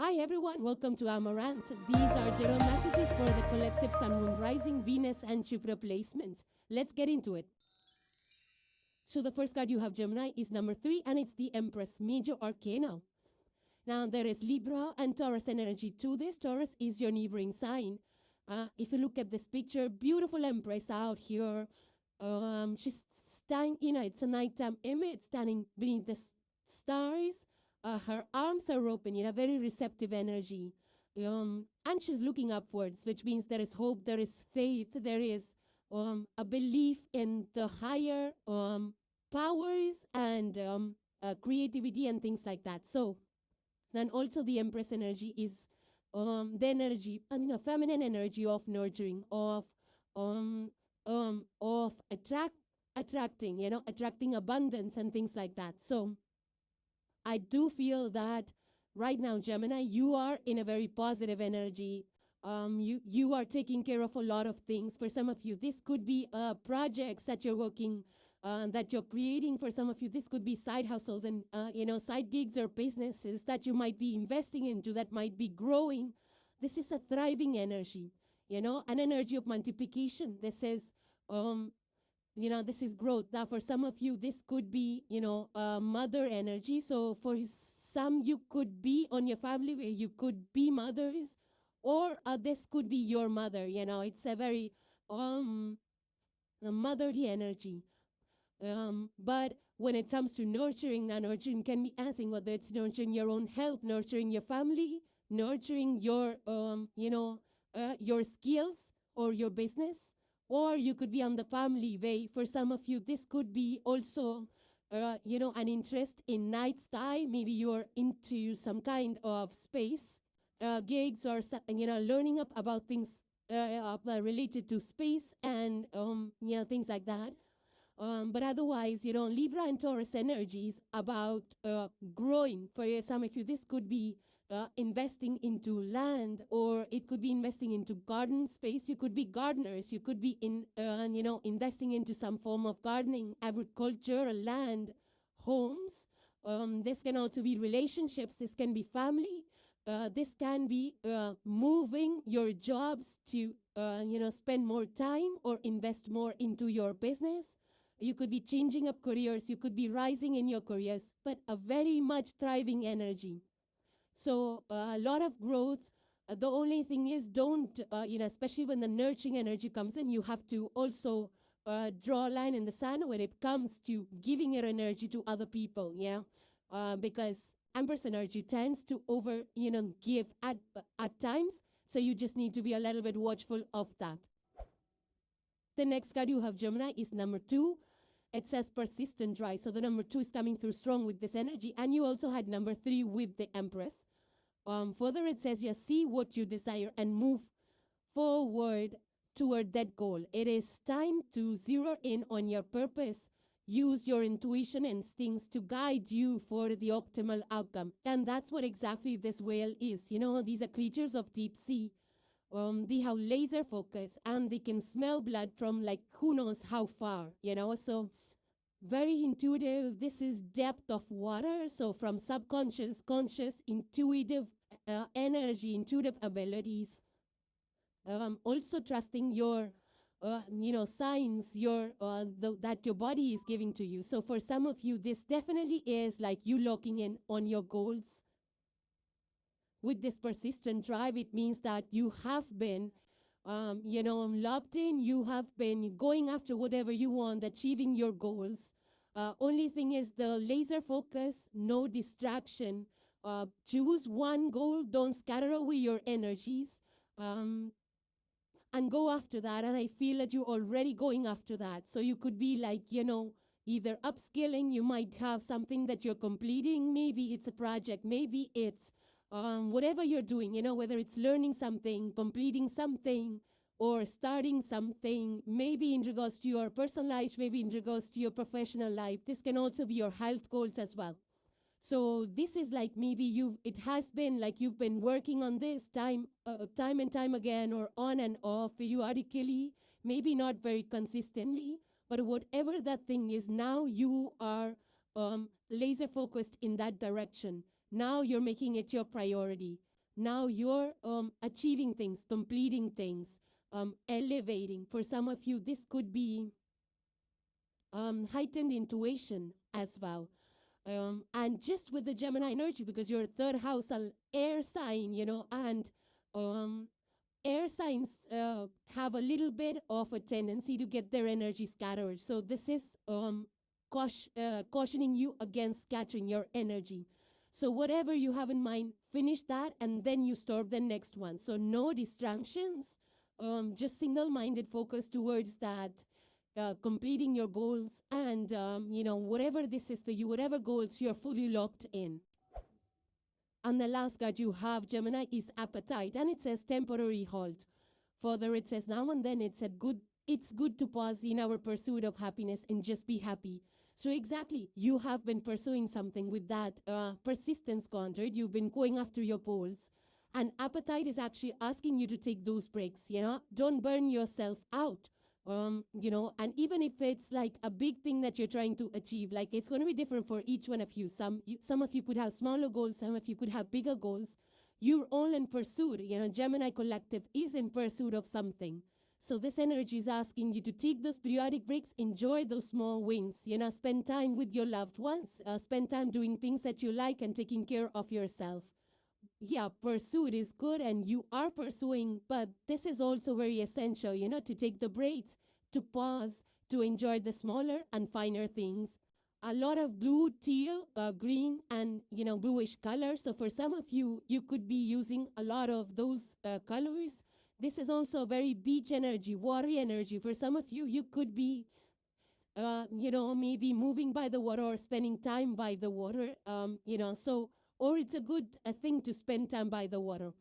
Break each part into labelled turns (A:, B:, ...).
A: Hi everyone, welcome to Amaranth. These are general messages for the collective Sun, Moon, Rising, Venus and Jupiter placements. Let's get into it. So the first card you have, Gemini, is number 3 and it's the Empress, Major Arcana. Now there is Libra and Taurus energy to this. Taurus is your neighboring sign. If you look at this picture, beautiful Empress out here. She's standing, it's a nighttime image, standing beneath the stars. Her arms are open, very receptive energy. And she's looking upwards, which means there is hope, there is faith, there is a belief in the higher powers and creativity and things like that. So then also the Empress energy is the energy, feminine energy of nurturing, of attracting abundance and things like that. So I do feel that right now, Gemini, you are in a very positive energy. You are taking care of a lot of things. For some of you, this could be projects that you're working, that you're creating. For some of you, this could be side hustles and, side gigs or businesses that you might be investing into that might be growing. This is a thriving energy, an energy of multiplication. This is this is growth. Now, for some of you, this could be, mother energy. So for some, you could be on your family where you could be mothers, or this could be your mother. It's a very motherly energy. But when it comes to nurturing, now nurturing can be anything, whether it's nurturing your own health, nurturing your family, nurturing your, your skills or your business. Or you could be on the family way. For some of you, this could be also, an interest in night sky. Maybe you're into some kind of space gigs or, learning about things related to space and, things like that. But otherwise, Libra and Taurus energies about growing. For some of you, this could be investing into land, or it could be investing into garden space. You could be gardeners. You could be investing into some form of gardening, agriculture, land, homes. This can also be relationships. This can be family. This can be moving your jobs to, spend more time or invest more into your business. You could be changing up careers. You could be rising in your careers, but a very much thriving energy. So a lot of growth. The only thing is don't, especially when the nurturing energy comes in, you have to also draw a line in the sand when it comes to giving your energy to other people, because Empress energy tends to give at times. So you just need to be a little bit watchful of that. The next card you have, Gemini, is number 2. It says persistent drive. So the number 2 is coming through strong with this energy. And you also had number 3 with the Empress. Further, it says, see what you desire and move forward toward that goal. It is time to zero in on your purpose. Use your intuition and instincts to guide you for the optimal outcome. And that's what exactly this whale is. These are creatures of deep sea. They have laser focus and they can smell blood from who knows how far, so very intuitive. This is depth of water. So from subconscious, conscious, intuitive energy, intuitive abilities. Also trusting your, signs, that your body is giving to you. So for some of you, this definitely is like you locking in on your goals. With this persistent drive, it means that you have been, locked in. You have been going after whatever you want, achieving your goals. Only thing is the laser focus, no distraction. Choose one goal. Don't scatter away your energies. And go after that. And I feel that you're already going after that. So you could be either upskilling. You might have something that you're completing. Maybe it's a project. Maybe it's whatever you're doing, whether it's learning something, completing something, or starting something, maybe in regards to your personal life, maybe in regards to your professional life. This can also be your health goals as well. So this is maybe it has been you've been working on this time and time again, or on and off periodically, maybe not very consistently, but whatever that thing is, now you are laser focused in that direction. Now you're making it your priority. Now you're achieving things, completing things, elevating. For some of you, this could be heightened intuition as well. And just with the Gemini energy, because your third house, an air sign, and air signs have a little bit of a tendency to get their energy scattered. So this is cautioning you against scattering your energy. So whatever you have in mind, finish that, and then you start the next one. So no distractions, just single-minded focus towards that, completing your goals, and whatever this is for you, whatever goals, you're fully locked in. And the last card you have, Gemini, is appetite, and it says temporary halt. Further, it says now and then it's good to pause in our pursuit of happiness and just be happy. So exactly, you have been pursuing something with that persistence conjured. You've been going after your goals. And appetite is actually asking you to take those breaks, Don't burn yourself out. And even if it's like a big thing that you're trying to achieve, like it's going to be different for each one of you. Some of you could have smaller goals, some of you could have bigger goals. You're all in pursuit. Gemini Collective is in pursuit of something. So this energy is asking you to take those periodic breaks, enjoy those small wins, spend time with your loved ones, spend time doing things that you like and taking care of yourself. Yeah, pursuit is good and you are pursuing, but this is also very essential, to take the breaks, to pause, to enjoy the smaller and finer things. A lot of blue, teal, green, and, bluish colors. So for some of you, you could be using a lot of those colors. This is also very beach energy, watery energy. For some of you, you could be, maybe moving by the water or spending time by the water, or it's a good thing to spend time by the water.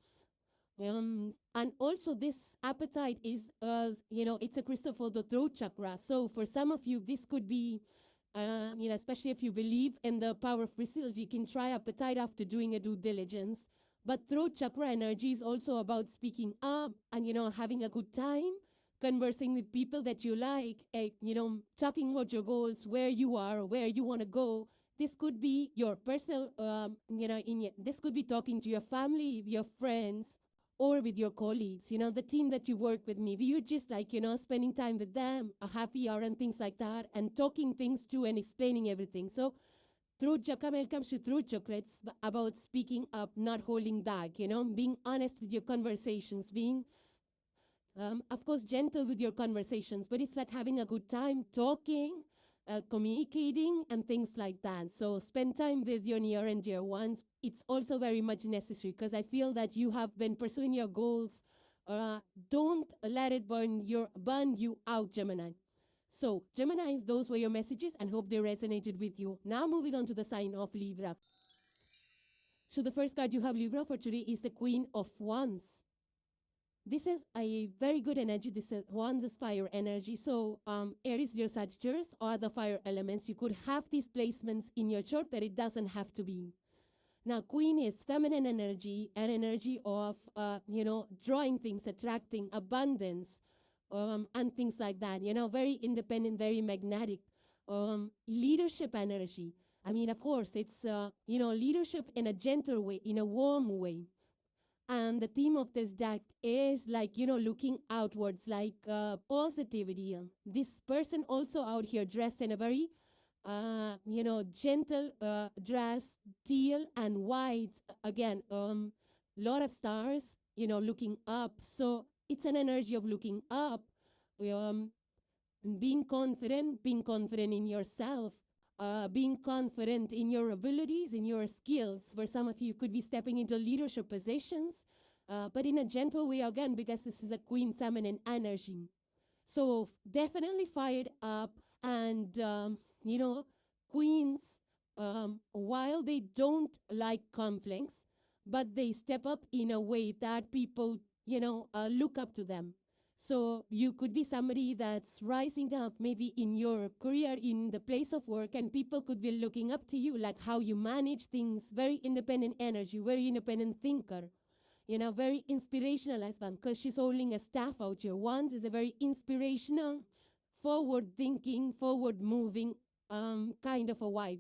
A: And also this appetite is, it's a crystal for the throat chakra. So for some of you, this could be, especially if you believe in the power of crystals, you can try appetite after doing a due diligence. But throat chakra energy is also about speaking up and, having a good time, conversing with people that you like, talking about your goals, where you are, where you want to go. This could be your personal, this could be talking to your family, your friends, or with your colleagues, the team that you work with. Maybe you're just like, spending time with them, a happy hour and things like that, and talking things to and explaining everything. So throat chakra, when it comes to throat chakra, it's about speaking up, not holding back, being honest with your conversations, being, of course, gentle with your conversations, but it's like having a good time talking, communicating, and things like that. So spend time with your near and dear ones. It's also very much necessary because I feel that you have been pursuing your goals. Don't let it burn you out, Gemini. So, Gemini, those were your messages and hope they resonated with you. Now moving on to the sign of Libra. So the first card you have, Libra, for today is the Queen of Wands. This is a very good energy. This is Wands is fire energy. So Aries, Leo, Sagittarius are the fire elements. You could have these placements in your chart, but it doesn't have to be. Now, Queen is feminine energy, an energy of, drawing things, attracting abundance, and things like that. Very independent, very magnetic. Leadership energy. I mean, of course, it's, leadership in a gentle way, in a warm way. And the theme of this deck is like, looking outwards, like positivity. This person also out here dressed in a very, gentle dress, teal and white. Again, lot of stars, looking up. So it's an energy of looking up, being confident in yourself, being confident in your abilities, in your skills. For some of you, could be stepping into leadership positions, but in a gentle way again, because this is a Queen feminine energy. So definitely fired up, and queens, while they don't like conflicts, but they step up in a way that people, look up to them. So you could be somebody that's rising up maybe in your career, in the place of work, and people could be looking up to you, like how you manage things. Very independent energy, very independent thinker. Very inspirational as well, because she's holding a staff out here. Wands is a very inspirational, forward-thinking, forward-moving kind of a vibe.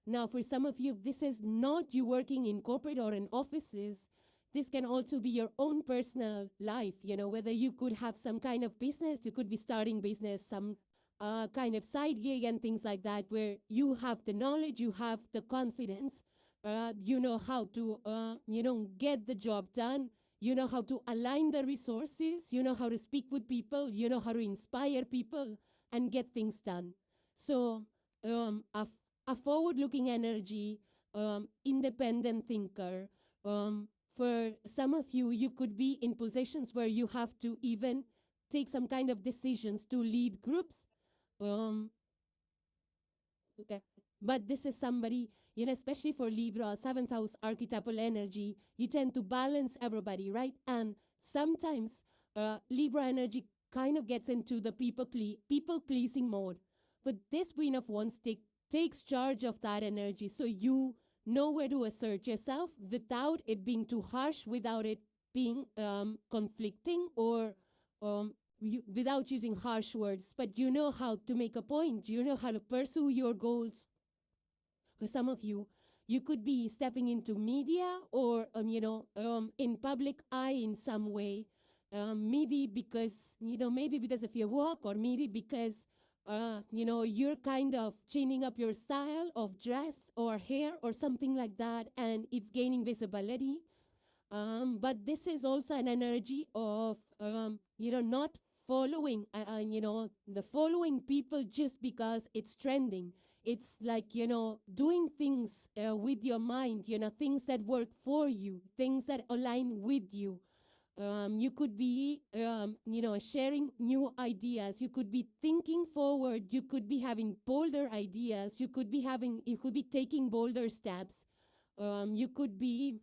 A: Now, for some of you, this is not you working in corporate or in offices. This can also be your own personal life, whether you could have some kind of business, you could be starting business, some kind of side gig and things like that, where you have the knowledge, you have the confidence, you know how to, get the job done, you know how to align the resources, you know how to speak with people, you know how to inspire people and get things done. So a forward-looking energy, independent thinker. For some of you, you could be in positions where you have to even take some kind of decisions to lead groups. Okay. But this is somebody, especially for Libra, 7th house archetypal energy, you tend to balance everybody, right? And sometimes Libra energy kind of gets into the people-pleasing mode. But this Queen of Wands takes charge of that energy. So you know where to assert yourself without it being too harsh, without it being conflicting or without using harsh words, but you know how to make a point. You know how to pursue your goals. For some of you, you could be stepping into media or, in public eye in some way. Maybe because of your work, or maybe because, you're kind of changing up your style of dress or hair or something like that, and it's gaining visibility. But this is also an energy of, not following, the following people just because it's trending. It's like, doing things with your mind, things that work for you, things that align with you. You could be, sharing new ideas. You could be thinking forward. You could be having bolder ideas. You could be taking bolder steps. You could be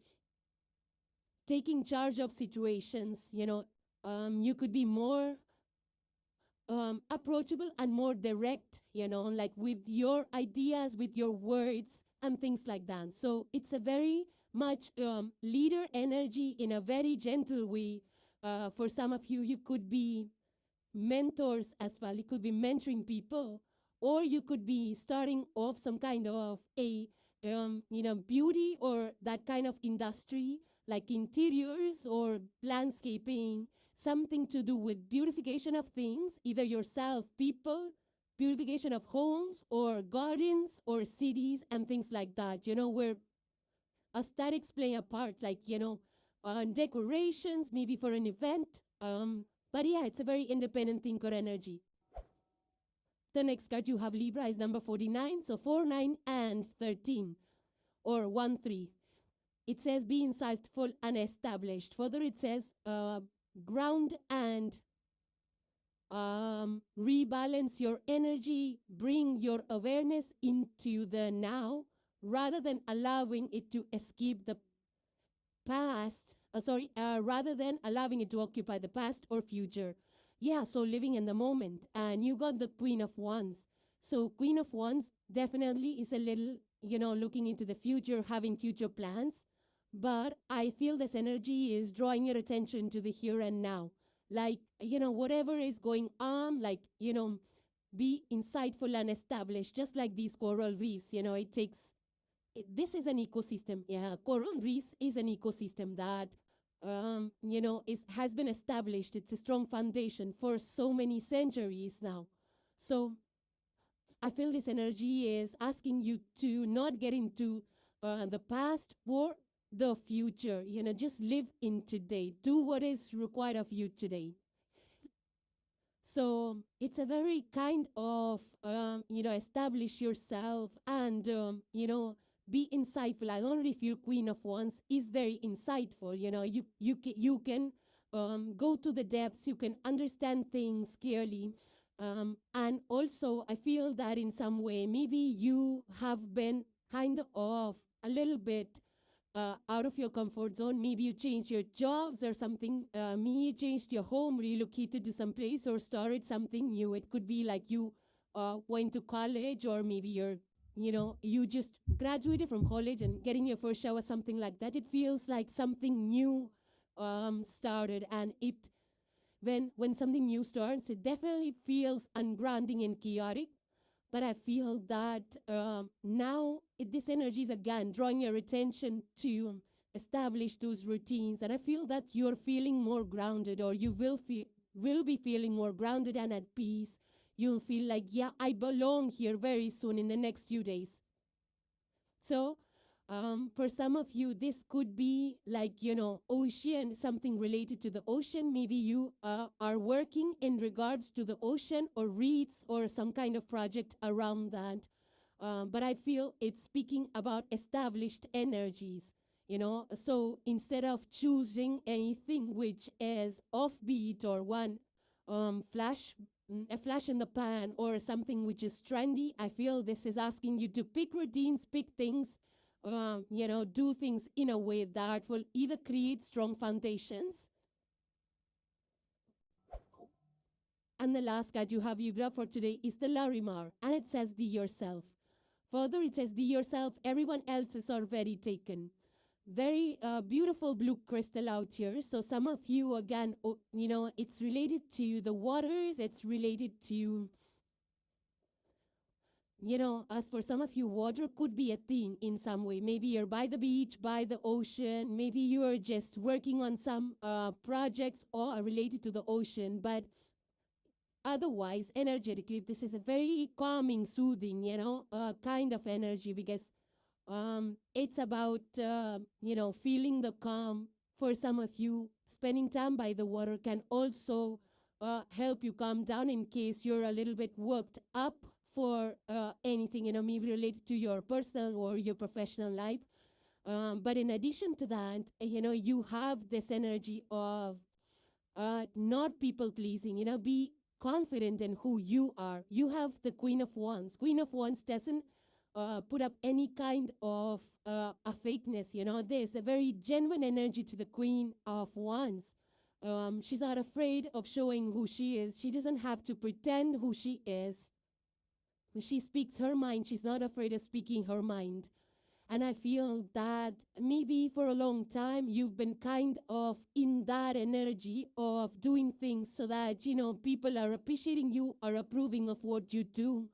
A: taking charge of situations. You could be more approachable and more direct, like with your ideas, with your words, and things like that. So it's a very much leader energy in a very gentle way. For some of you, you could be mentors as well. You could be mentoring people, or you could be starting off some kind of a beauty or that kind of industry, like interiors or landscaping, something to do with beautification of things, either yourself, people, beautification of homes or gardens or cities and things like that, where aesthetics play a part, like, decorations, maybe for an event. But yeah, it's a very independent thinker energy. The next card you have, Libra, is number 49. So 4, 9, and 13, or 1, 3. It says, be insightful and established. Further, it says, ground and rebalance your energy, bring your awareness into the now, rather than allowing it to escape the past, rather than allowing it to occupy the past or future. Yeah, so living in the moment. And you got the Queen of Wands. So Queen of Wands definitely is a little, looking into the future, having future plans. But I feel this energy is drawing your attention to the here and now. Like, whatever is going on, like, be insightful and established, just like these coral reefs, this is an ecosystem. Yeah, coral reefs is an ecosystem that, has been established. It's a strong foundation for so many centuries now. So I feel this energy is asking you to not get into the past or the future. Just live in today. Do what is required of you today. So it's a very kind of, establish yourself and, be insightful. I already feel Queen of Wands is very insightful. You can go to the depths. You can understand things clearly. And also, I feel that in some way, maybe you have been kind of a little bit out of your comfort zone. Maybe you changed your jobs or something. Maybe you changed your home, relocated to some place, or started something new. It could be like you went to college, or maybe you just graduated from college and getting your first shower, something like that. It feels like something new started, and when something new starts, it definitely feels ungrounding and chaotic. But I feel that now this energy is again drawing your attention to establish those routines. And I feel that you're feeling more grounded, or you will be feeling more grounded and at peace. You'll feel like, yeah, I belong here very soon in the next few days. So for some of you, this could be like, ocean, something related to the ocean. Maybe you are working in regards to the ocean or reeds or some kind of project around that. But I feel it's speaking about established energies, So instead of choosing anything which is offbeat or one a flash in the pan or something which is trendy, I feel this is asking you to pick routines, pick things, do things in a way that will either create strong foundations. And the last card you have, Libra, for today is the Larimar, and it says, be yourself. Further, it says, be yourself. Everyone else is already taken. Very beautiful blue crystal out here. So some of you, again, it's related to the waters. It's related to, as for some of you, water could be a theme in some way. Maybe you're by the beach, by the ocean. Maybe you're just working on some projects or related to the ocean. But otherwise, energetically, this is a very calming, soothing, kind of energy, because it's about, feeling the calm. For some of you, spending time by the water can also help you calm down in case you're a little bit worked up for anything, maybe related to your personal or your professional life. But in addition to that, you have this energy of not people pleasing, be confident in who you are. You have the Queen of Wands. Queen of Wands doesn't put up any kind of a fakeness, There's a very genuine energy to the Queen of Wands. She's not afraid of showing who she is. She doesn't have to pretend who she is. When she speaks her mind, she's not afraid of speaking her mind. And I feel that maybe for a long time, you've been kind of in that energy of doing things so that, people are appreciating you or approving of what you do.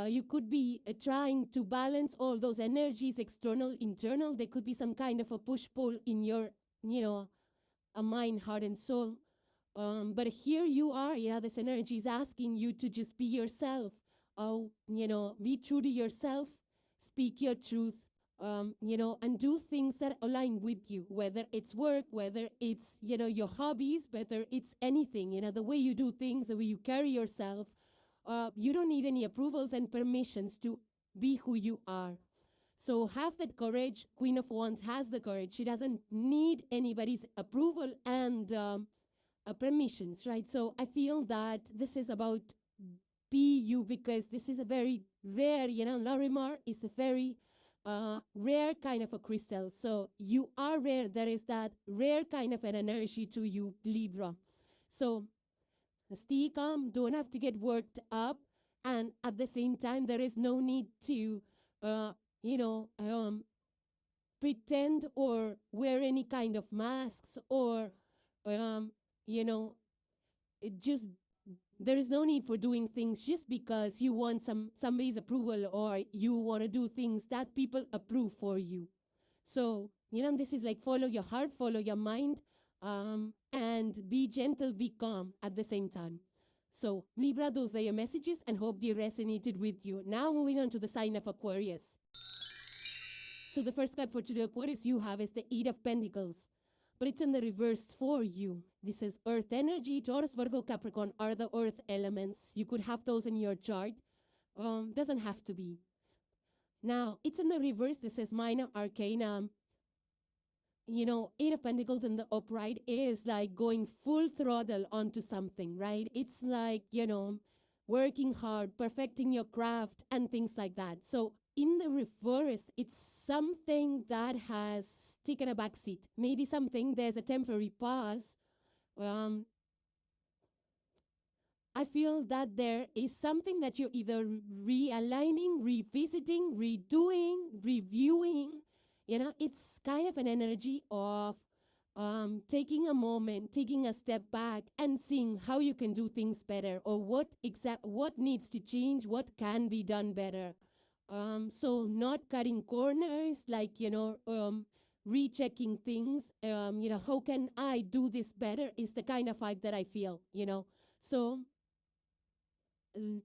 A: You could be trying to balance all those energies, external, internal. There could be some kind of a push-pull in your, a mind, heart, and soul. But here you are, this energy is asking you to just be yourself. Be true to yourself, speak your truth, and do things that align with you, whether it's work, whether it's, your hobbies, whether it's anything, the way you do things, the way you carry yourself. You don't need any approvals and permissions to be who you are. So have that courage. Queen of Wands has the courage. She doesn't need anybody's approval and permissions, right? So I feel that this is about be you, because this is a very rare, Larimar is a very rare kind of a crystal. So you are rare. There is that rare kind of an energy to you, Libra. So stay calm. Don't have to get worked up. And at the same time, there is no need to, pretend or wear any kind of masks or, there is no need for doing things just because you want somebody's approval or you want to do things that people approve for you. So, this is like follow your heart, follow your mind, and be gentle, be calm at the same time. So, Libra, those were your messages and hope they resonated with you. Now moving on to the sign of Aquarius. So the first card for today, Aquarius, you have is the Eight of Pentacles. But it's in the reverse for you. This is Earth energy. Taurus, Virgo, Capricorn are the Earth elements. You could have those in your chart. Doesn't have to be. Now, it's in the reverse. This is Minor Arcana. Eight of Pentacles in the upright is like going full throttle onto something, right? It's like, working hard, perfecting your craft, and things like that. So in the reverse, it's something that has taken a backseat. Maybe something, there's a temporary pause. I feel that there is something that you're either realigning, revisiting, redoing, reviewing. It's kind of an energy of taking a moment, taking a step back, and seeing how you can do things better, or what needs to change, what can be done better. So not cutting corners, like rechecking things. How can I do this better? Is the kind of vibe that I feel. So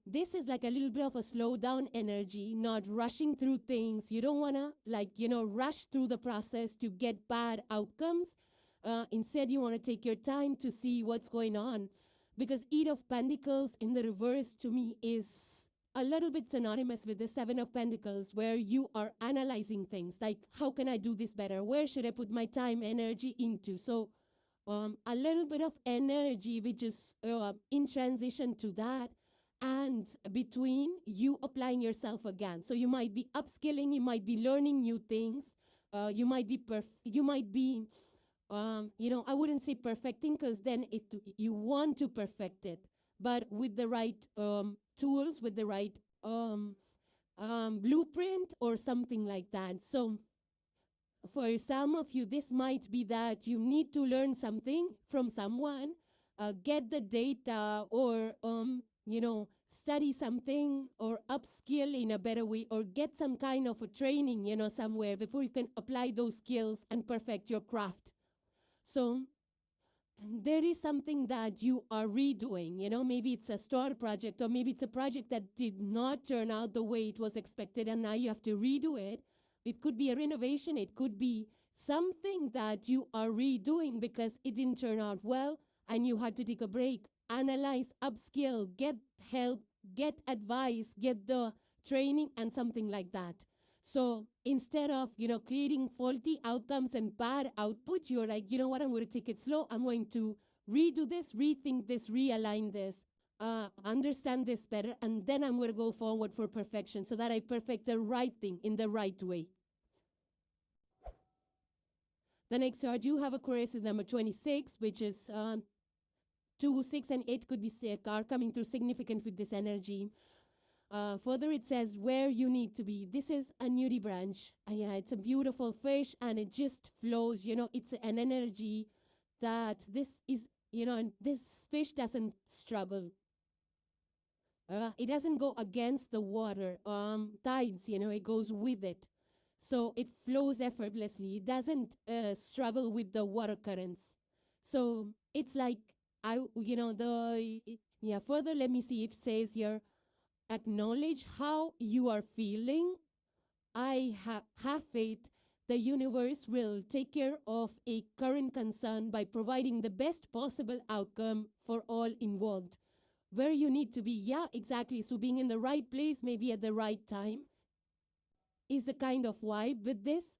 A: this is like a little bit of a slow down energy, not rushing through things. You don't want to rush through the process to get bad outcomes. Instead, you want to take your time to see what's going on, because Eight of Pentacles in the reverse to me is a little bit synonymous with the Seven of Pentacles, where you are analyzing things like, how can I do this better? Where should I put my time, energy into? So a little bit of energy which is in transition to that, and between you applying yourself again. So you might be upskilling, you might be learning new things, you might be I wouldn't say perfecting, because then you want to perfect it, but with the right tools, with the right blueprint or something like that. So for some of you, this might be that you need to learn something from someone, get the data, or study something or upskill in a better way, or get some kind of a training, somewhere before you can apply those skills and perfect your craft. So there is something that you are redoing, maybe it's a store project, or maybe it's a project that did not turn out the way it was expected, and now you have to redo it. It could be a renovation. It could be something that you are redoing because it didn't turn out well, and you had to take a break, analyze, upskill, get help, get advice, get the training, and something like that. So instead of, creating faulty outcomes and bad output, you're like, you know what, I'm going to take it slow. I'm going to redo this, rethink this, realign this, understand this better, and then I'm going to go forward for perfection so that I perfect the right thing in the right way. The next card you have, Aquarius, is number 26, which is 2, 6, and 8 could be a card coming through significant with this energy. Further, it says where you need to be. This is a nudie branch. Yeah, it's a beautiful fish, and it just flows. It's an energy that this is, and this fish doesn't struggle. It doesn't go against the water tides, it goes with it. So it flows effortlessly. It doesn't struggle with the water currents. So it's like, further, let me see. It says here, acknowledge how you are feeling. I have faith the universe will take care of a current concern by providing the best possible outcome for all involved. Where you need to be, yeah, exactly. So being in the right place, maybe at the right time, is the kind of vibe with this.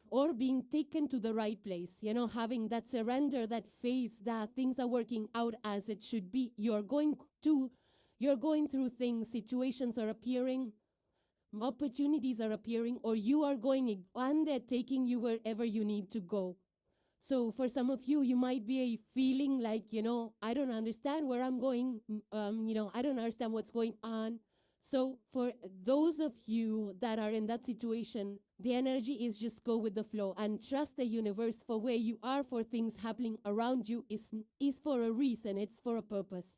A: Or being taken to the right place, having that surrender, that faith that things are working out as it should be. You're going through things, situations are appearing, opportunities are appearing, or you are going, and they're taking you wherever you need to go. So for some of you, you might be feeling like, I don't understand where I'm going, I don't understand what's going on. So for those of you that are in that situation, the energy is just go with the flow and trust the universe for where you are, for things happening around you is for a reason, it's for a purpose.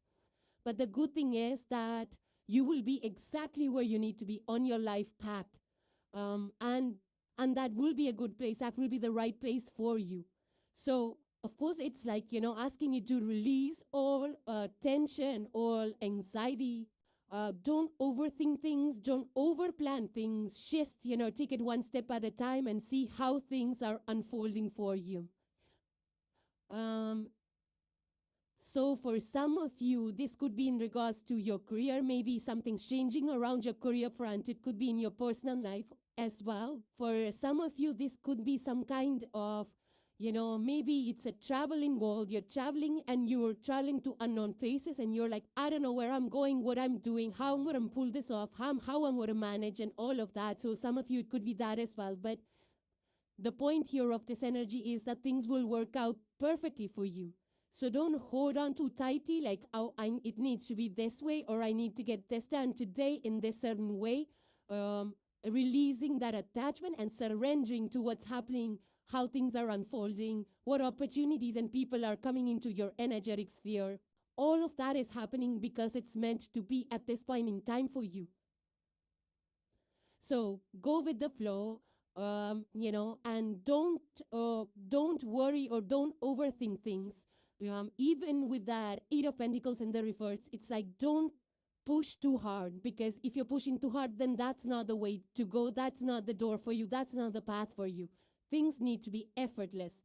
A: But the good thing is that you will be exactly where you need to be on your life path. And that will be a good place. That will be the right place for you. So, of course, it's like, asking you to release all tension, all anxiety. Don't overthink things. Don't overplan things. Just, take it one step at a time and see how things are unfolding for you. So for some of you, this could be in regards to your career. Maybe something's changing around your career front. It could be in your personal life as well. For some of you, this could be some kind of, maybe it's a travel involved. You're traveling and you're traveling to unknown places and you're like, I don't know where I'm going, what I'm doing, how I'm going to pull this off, how I'm going to manage and all of that. So some of you, it could be that as well. But the point here of this energy is that things will work out perfectly for you. So don't hold on too tightly, like, it needs to be this way, or I need to get this done today in this certain way. Releasing that attachment and surrendering to what's happening how things are unfolding, what opportunities and people are coming into your energetic sphere. All of that is happening because it's meant to be at this point in time for you. So go with the flow, and don't worry or don't overthink things. Even with that 8 of Pentacles in the reverse, it's like don't push too hard, because if you're pushing too hard, then that's not the way to go. That's not the door for you. That's not the path for you. Things need to be effortless.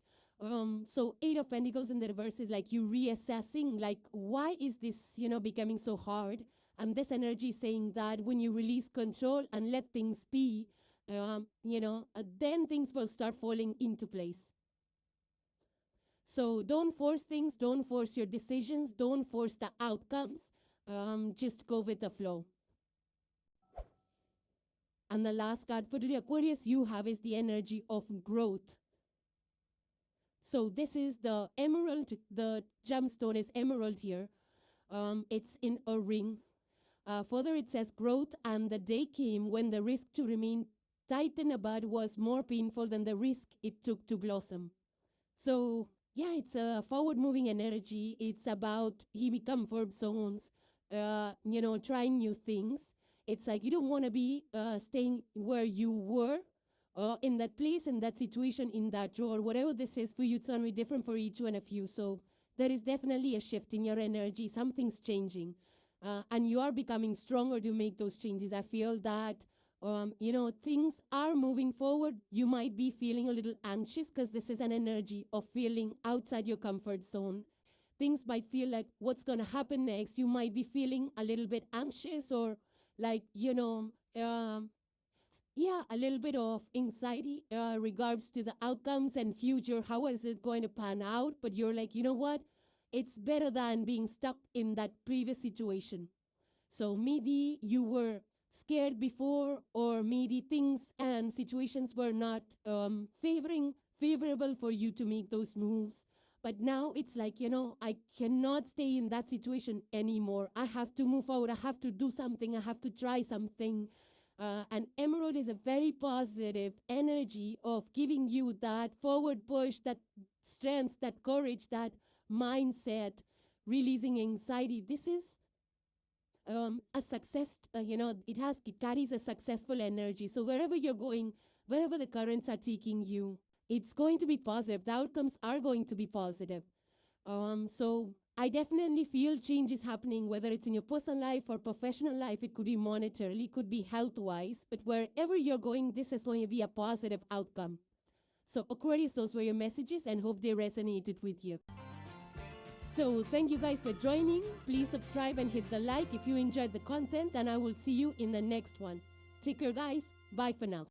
A: So 8 of Pentacles in the reverse is like you reassessing, like, why is this, becoming so hard? And this energy is saying that when you release control and let things be, then things will start falling into place. So don't force things, don't force your decisions, don't force the outcomes. Just go with the flow. And the last card for today, Aquarius, you have is the energy of growth. So this is the emerald, the gemstone is emerald here. It's in a ring. Further, it says growth, and the day came when the risk to remain tight in a bud was more painful than the risk it took to blossom. So, yeah, it's a forward-moving energy. It's about heavy comfort zones, trying new things. It's like you don't want to be staying where you were, in that place, in that situation, in that role. Whatever this is for you, it's going to be different for each one of you. So there is definitely a shift in your energy. Something's changing. And you are becoming stronger to make those changes. I feel that, things are moving forward. You might be feeling a little anxious because this is an energy of feeling outside your comfort zone. Things might feel like, what's going to happen next? You might be feeling a little bit anxious, or like, a little bit of anxiety regards to the outcomes and future. How is it going to pan out? But you're like, you know what? It's better than being stuck in that previous situation. So maybe you were scared before, or maybe things and situations were not favorable for you to make those moves. But now it's like, I cannot stay in that situation anymore. I have to move forward. I have to do something. I have to try something. And Emerald is a very positive energy of giving you that forward push, that strength, that courage, that mindset, releasing anxiety. This is a success, it carries a successful energy. So wherever you're going, wherever the currents are taking you, it's going to be positive. The outcomes are going to be positive. So I definitely feel change is happening, whether it's in your personal life or professional life. It could be monetarily, it could be health-wise, but wherever you're going, this is going to be a positive outcome. So Aquarius, those were your messages, and hope they resonated with you. So thank you guys for joining. Please subscribe and hit the like if you enjoyed the content, and I will see you in the next one. Take care, guys. Bye for now.